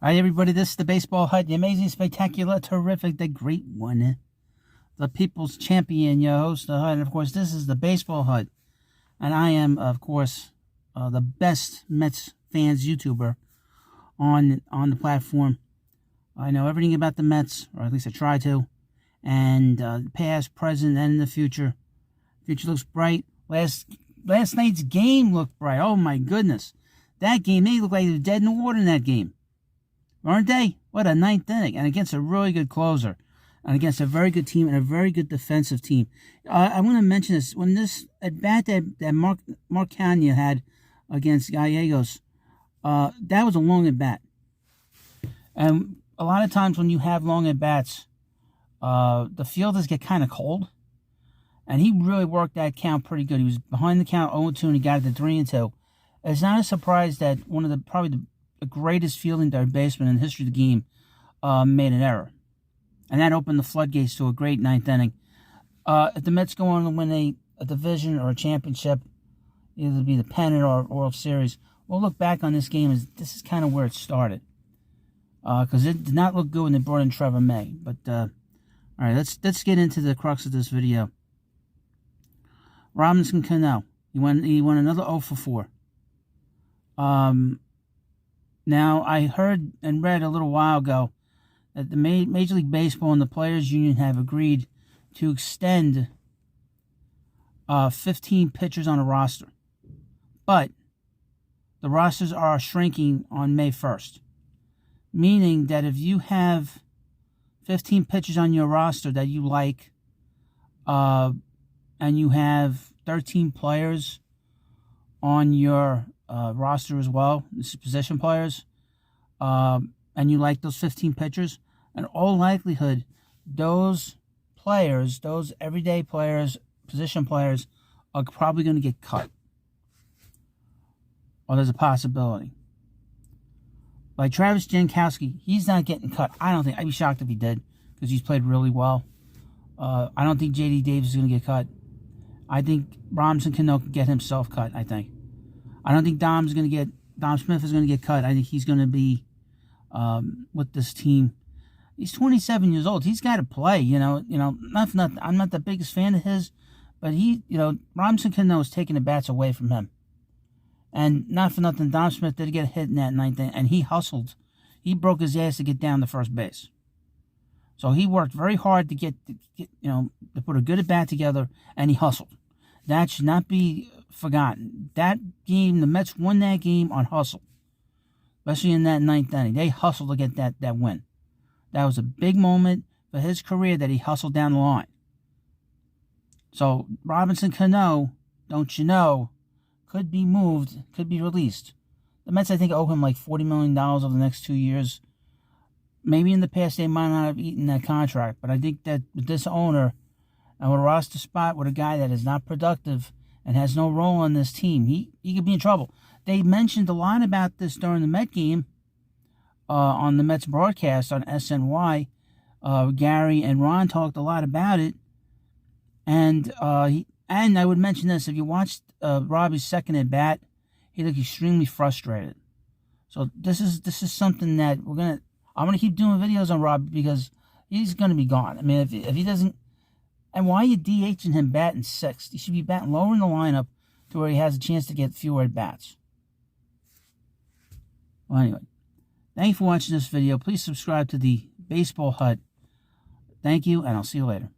All right, everybody, this is the Baseball Hut, the amazing, spectacular, terrific, the great one, the people's champion, your host, the Hut. And, of course, this is the Baseball Hut. And I am, of course, the best Mets fans YouTuber on the platform. I know everything about the Mets, or at least I try to, and past, present, and in the future. Future looks bright. Last night's game looked bright. Oh, my goodness. That game, they looked like they were dead in the water in that game. Aren't they? What a ninth inning. And against a really good closer. And against a very good team and a very good defensive team. I want to mention this. When this at bat that Mark Cano had against Gallegos, that was a long at bat. And a lot of times when you have long at bats, the fielders get kind of cold. And he really worked that count pretty good. He was behind the count 0-2 and he got it to 3-2. It's not a surprise that one of the greatest fielding third baseman in the history of the game made an error. And that opened the floodgates to a great ninth inning. If the Mets go on to win a division or a championship, either be the pennant or World Series, we'll look back on this game as this is kind of where it started. Because it did not look good when they brought in Trevor May. But, all right, let's get into the crux of this video. Robinson Cano. He won another 0 for 4. Now, I heard and read a little while ago that the Major League Baseball and the Players Union have agreed to extend 15 pitchers on a roster. But the rosters are shrinking on May 1st. Meaning that if you have 15 pitchers on your roster that you like, and you have 13 players on your roster as well, this is position players, and you like those 15 pitchers, in all likelihood, those players, those everyday players, position players, are probably going to get cut. Or there's a possibility. Like Travis Jankowski, he's not getting cut. I'd be shocked if he did, because he's played really well. I don't think J.D. Davis is going to get cut. I think Robinson Cano can get himself cut, I think. I don't think Dom Smith is going to get cut. I think he's going to be with this team. He's 27 years old. He's got to play, not for nothing. I'm not the biggest fan of his, but Robinson Cano is taking the bats away from him. And not for nothing, Dom Smith did get hit in that ninth inning, and he hustled. He broke his ass to get down to first base. So he worked very hard to to put a good at bat together, and he hustled. That should not be forgotten. That game, the Mets won that game on hustle, especially in that ninth inning. They hustled to get that win. That was a big moment for his career that he hustled down the line. So Robinson Cano, don't you know, could be moved, could be released. The Mets, I think, owe him like $40 million over the next 2 years. Maybe in the past they might not have eaten that contract, but I think that with this owner and with a roster spot with a guy that is not productive and has no role on this team, he could be in trouble. They mentioned a lot about this during the Met game on the Mets broadcast on SNY. Gary and Ron talked a lot about it, and I would mention this: if you watched Robbie's second at bat, he looked extremely frustrated. So this is something that I'm gonna keep doing videos on Robbie because he's gonna be gone. I mean, if he doesn't, and why are you DHing him batting sixth? He should be batting lower in the lineup to where he has a chance to get fewer at bats. Well, anyway, thank you for watching this video. Please subscribe to the Baseball Hut. Thank you, and I'll see you later.